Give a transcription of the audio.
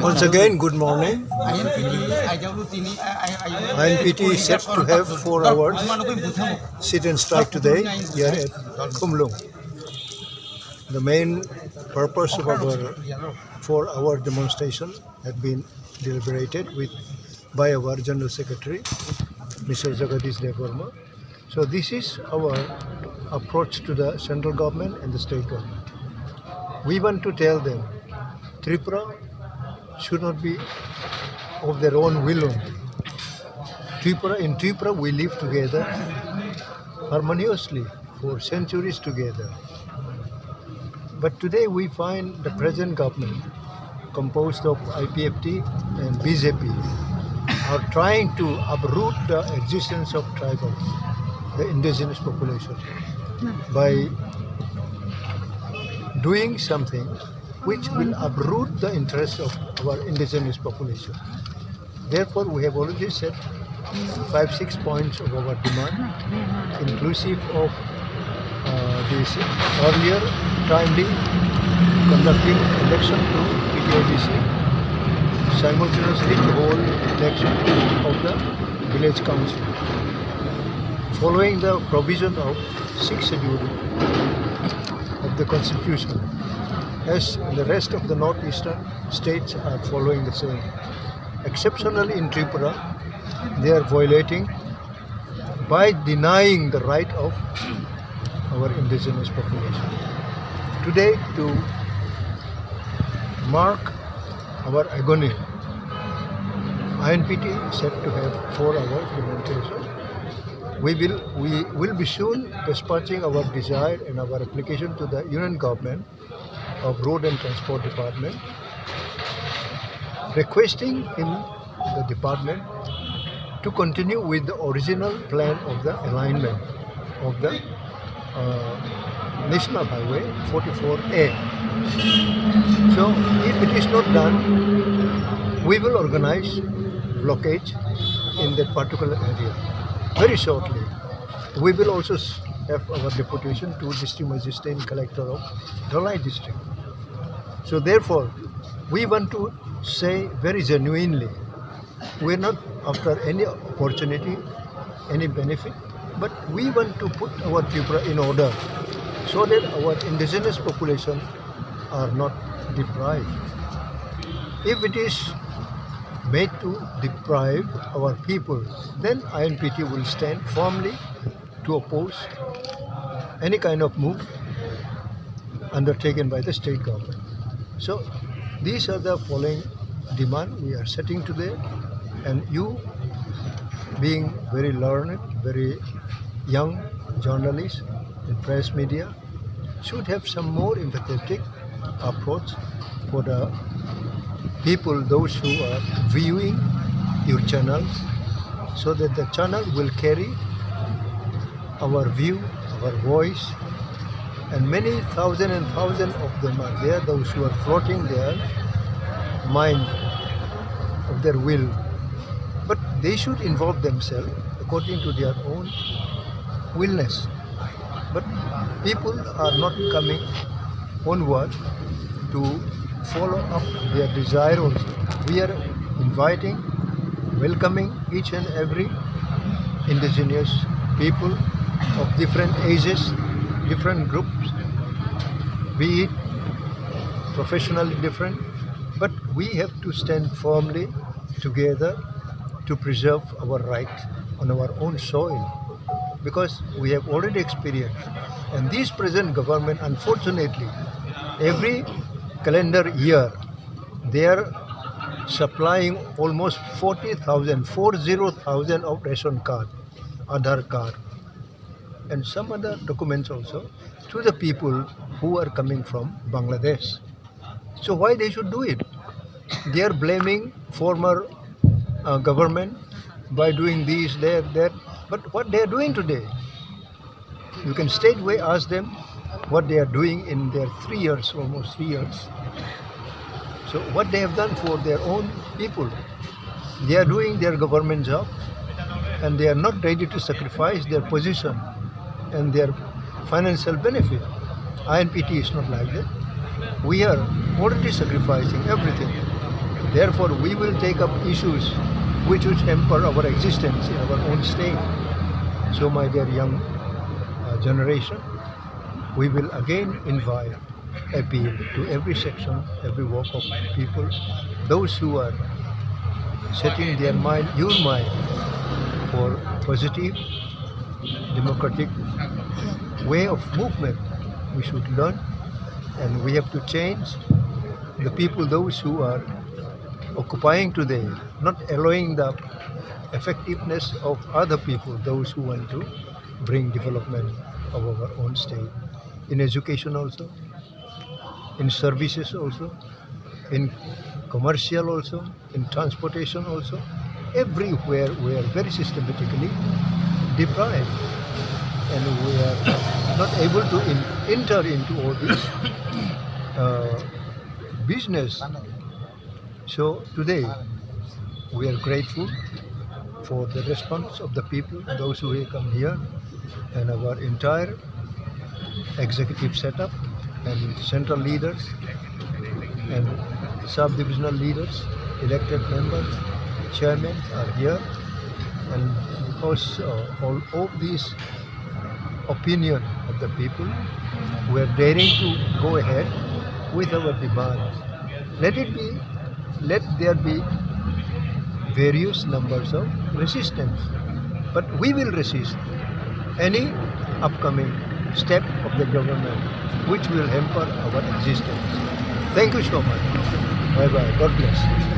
Once again, good morning. INPT is set to have 4 hours sit and strike today here at Khumlung. The main purpose of our 4-hour demonstration had been deliberated by our General Secretary, Mr. Jagadish Devarma. So this is our approach to the central government and the state government. We want to tell them Tripura should not be of their own will only. In Tripura we live together harmoniously for centuries together. But today we find the present government composed of IPFT and BJP are trying to uproot the existence of tribals, the indigenous population, by doing something which will uproot the interests of our indigenous population. Therefore, we have already set 5-6 points of our demand, inclusive of this earlier timely conducting election to PTIBC, simultaneously to hold election of the village council, following the provision of 6th schedule of the constitution, as the rest of the northeastern states are following the same. Exceptionally in Tripura, they are violating by denying the right of our indigenous population. Today, to mark our agony, INPT is set to have 4-hour demonstration. We will be soon dispatching our desire and our application to the Union Government of Road and Transport Department, requesting in the department to continue with the original plan of the alignment of the National Highway 44A. So if it is not done, we will organize blockage in that particular area. Very shortly, we will also have our deputation to District Magistrate and Collector of Dholai District. So therefore, we want to say very genuinely, we are not after any opportunity, any benefit, but we want to put our Tripura in order so that our indigenous population are not deprived. If it is made to deprive our people, then INPT will stand firmly to oppose any kind of move undertaken by the state government. So these are the following demand we are setting today, and you, being very learned, very young journalists in press media, should have some more empathetic approach for the people, those who are viewing your channels, so that the channel will carry our view, our voice, and many thousands and thousands of them are there, those who are floating their mind of their will. But they should involve themselves according to their own willness. But people are not coming onward to follow up their desire also. We are inviting, welcoming each and every indigenous people of different ages, different groups, be it professionally different, but we have to stand firmly together to preserve our right on our own soil, because we have already experienced, and this present government, unfortunately, every calendar year they are supplying almost 40,000 of ration card, Aadhaar card, and some other documents also to the people who are coming from Bangladesh. So why they should do it? They are blaming former government by doing this, that. But what they are doing today, you can straightway ask them what they are doing in their 3 years, almost 3 years. So what they have done for their own people, they are doing their government job, and they are not ready to sacrifice their position and their financial benefit. INPT is not like that. We are already sacrificing everything. Therefore, we will take up issues which would hamper our existence in our own state. So, my dear young generation, we will again invite, appeal to every section, every walk of people, those who are setting their mind, your mind, for positive, democratic way of movement. We should learn, and we have to change the people, those who are occupying today, not allowing the effectiveness of other people, those who want to bring development of our own state, in education also, in services also, in commercial also, in transportation also. Everywhere we are very systematically deprived, and we are not able to enter into all this business. So today we are grateful for the response of the people, those who have come here, and our entire executive setup and central leaders and sub-divisional leaders, elected members, chairmen are here, and because all of these opinion of the people, we are daring to go ahead with our demands. Let there be various numbers of resistance, but we will resist any upcoming step of the government which will hamper our existence. Thank you so much. Bye bye. God bless.